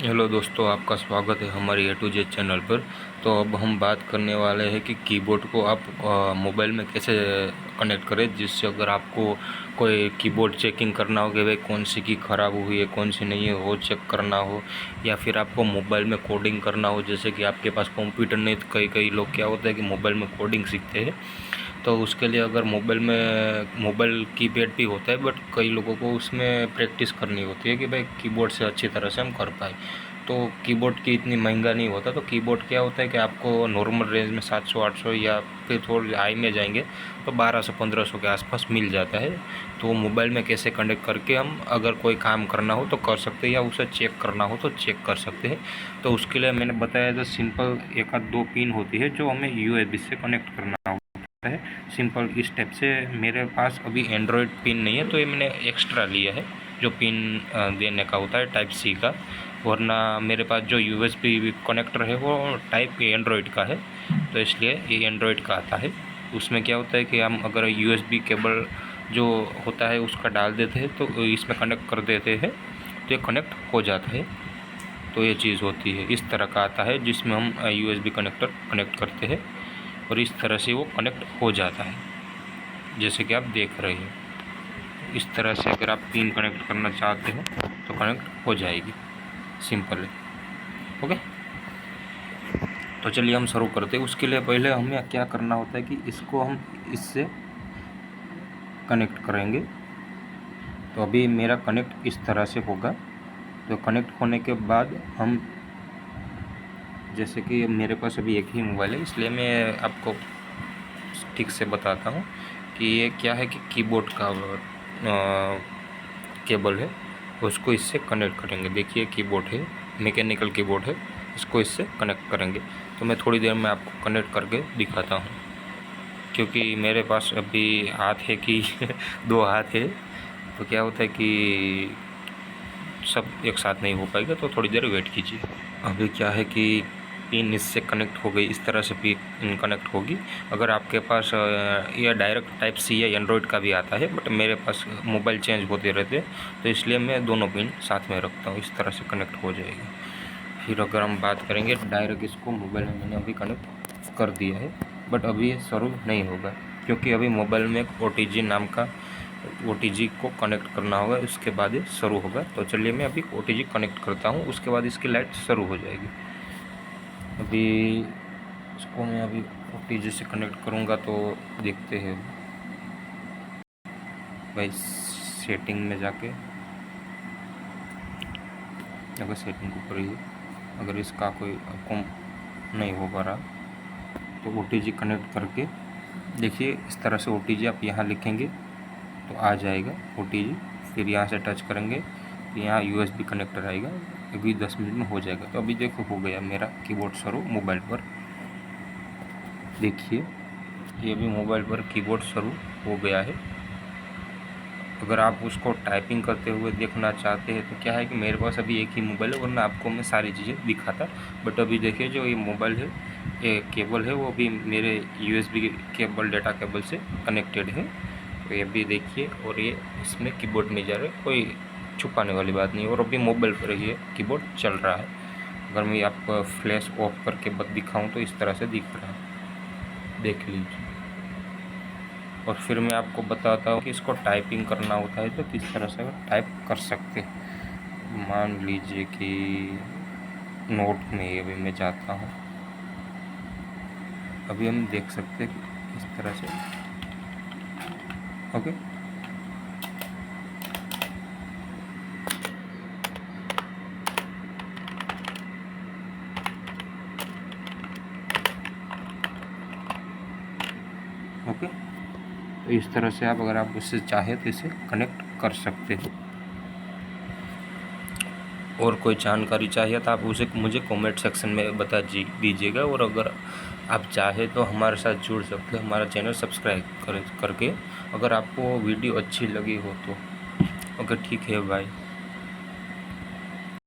Hello दोस्तों, आपका स्वागत है हमारे ए टू जेड चैनल पर। तो अब हम बात करने वाले हैं कि कीबोर्ड को आप मोबाइल में कैसे कनेक्ट करें, जिससे अगर आपको कोई कीबोर्ड चेकिंग करना हो कि भाई कौन सी की ख़राब हुई है कौन सी नहीं है वो चेक करना हो, या फिर आपको मोबाइल में कोडिंग करना हो। जैसे कि आपके पास कंप्यूटर नहीं तो कई लोग क्या होता है कि मोबाइल में कोडिंग सीखते हैं, तो उसके लिए अगर मोबाइल कीपैड भी होता है, बट कई लोगों को उसमें प्रैक्टिस करनी होती है कि भाई कीबोर्ड से अच्छी तरह से हम कर पाए। तो कीबोर्ड की इतनी महंगा नहीं होता। तो कीबोर्ड क्या होता है कि आपको नॉर्मल रेंज में 700-800 या फिर थोड़ी हाई में जाएंगे तो 1200-1500 के आसपास मिल जाता है। तो मोबाइल में कैसे कनेक्ट करके हम अगर कोई काम करना हो तो कर सकते हैं, या उसे चेक करना हो तो चेक कर सकते हैं। तो उसके लिए मैंने बताया था, सिंपल एक आध दो पिन होती है जो हमें USB से कनेक्ट करना होता है। सिंपल इस स्टेप से मेरे पास अभी एंड्रॉयड पिन नहीं है, तो ये मैंने एक्स्ट्रा लिया है जो पिन देने का होता है टाइप सी का। वरना मेरे पास जो USB कनेक्टर है वो टाइप एंड्रॉयड का है, तो इसलिए ये एंड्रॉयड का आता है। उसमें क्या होता है कि हम अगर USB केबल जो होता है उसका डाल देते हैं तो इसमें कनेक्ट कर देते हैं तो ये कनेक्ट हो जाता है। तो ये चीज़ होती है, इस तरह का आता है जिसमें हम USB कनेक्टर कनेक्ट करते हैं और इस तरह से वो कनेक्ट हो जाता है, जैसे कि आप देख रहे हैं। इस तरह से अगर आप पिन कनेक्ट करना चाहते हो तो कनेक्ट हो जाएगी, सिंपल है। ओके, तो चलिए हम शुरू करते हैं। उसके लिए पहले हमें क्या करना होता है कि इसको हम इससे कनेक्ट करेंगे। तो अभी मेरा कनेक्ट इस तरह से होगा। तो कनेक्ट होने के बाद हम, जैसे कि मेरे पास अभी एक ही मोबाइल है इसलिए मैं आपको ठीक से बताता हूँ कि ये क्या है कि कीबोर्ड का केबल है, उसको इससे कनेक्ट करेंगे। देखिए कीबोर्ड है, मैकेनिकल कीबोर्ड है, इसको इससे कनेक्ट करेंगे। तो मैं थोड़ी देर में आपको कनेक्ट करके दिखाता हूँ, क्योंकि मेरे पास अभी हाथ है कि दो हाथ है, तो क्या होता है कि सब एक साथ नहीं हो पाएगा, तो थोड़ी देर वेट कीजिए। अभी क्या है कि पिन इससे कनेक्ट हो गई, इस तरह से पिन कनेक्ट होगी। अगर आपके पास ये डायरेक्ट टाइप सी या एंड्रॉयड का भी आता है, बट मेरे पास मोबाइल चेंज होते रहते तो इसलिए मैं दोनों पिन साथ में रखता हूँ। इस तरह से कनेक्ट हो जाएगी। फिर अगर हम बात करेंगे डायरेक्ट, इसको मोबाइल में मैंने अभी कनेक्ट कर दिया है, बट अभी ये शुरू नहीं होगा क्योंकि अभी मोबाइल में एक OTG नाम का OTG को कनेक्ट करना होगा, उसके बाद ये शुरू होगा। तो चलिए मैं अभी OTG कनेक्ट करता हूँ, उसके बाद इसकी लाइट शुरू हो जाएगी। अभी इसको मैं अभी OTG से कनेक्ट करूँगा तो देखते हैं भाई। सेटिंग में जाके अगर सेटिंग ऊपर ही, अगर इसका कोई आपको नहीं हो पा रहा तो OTG कनेक्ट करके देखिए। इस तरह से OTG आप यहाँ लिखेंगे तो आ जाएगा OTG। फिर यहाँ से टच करेंगे तो यहाँ USB कनेक्टर आएगा। अभी 10 मिनट में हो जाएगा। तो अभी देखो हो गया मेरा कीबोर्ड शुरू मोबाइल पर। देखिए ये भी मोबाइल पर कीबोर्ड शुरू हो गया है। अगर आप उसको टाइपिंग करते हुए देखना चाहते हैं तो क्या है कि मेरे पास अभी एक ही मोबाइल है, वरना आपको मैं सारी चीज़ें दिखाता। बट अभी देखिए जो ये मोबाइल है, ये केबल है, वो भी मेरे USB केबल, डाटा केबल से कनेक्टेड है। तो ये भी देखिए, और ये इसमें कीबोर्ड नहीं जा रहा है, कोई छुपाने वाली बात नहीं है। और अभी मोबाइल पर ही कीबोर्ड चल रहा है। अगर मैं आपको फ्लैश ऑफ करके दिखाऊँ तो इस तरह से दिख रहा है, देख लीजिए। और फिर मैं आपको बताता हूँ कि इसको टाइपिंग करना होता है तो किस तरह से टाइप कर सकते हैं। मान लीजिए कि नोट में अभी मैं जाता हूँ, अभी हम देख सकते हैं कि इस तरह से। Okay, okay. तो इस तरह से आप, अगर आप उससे चाहे तो इसे कनेक्ट कर सकते हो। और कोई जानकारी चाहिए तो आप उसे मुझे कमेंट सेक्शन में बता दीजिएगा। और अगर आप चाहे तो हमारे साथ जुड़ सकते हैं, हमारा चैनल सब्सक्राइब करके। अगर आपको वीडियो अच्छी लगी हो तो ओके, ठीक है, बाय।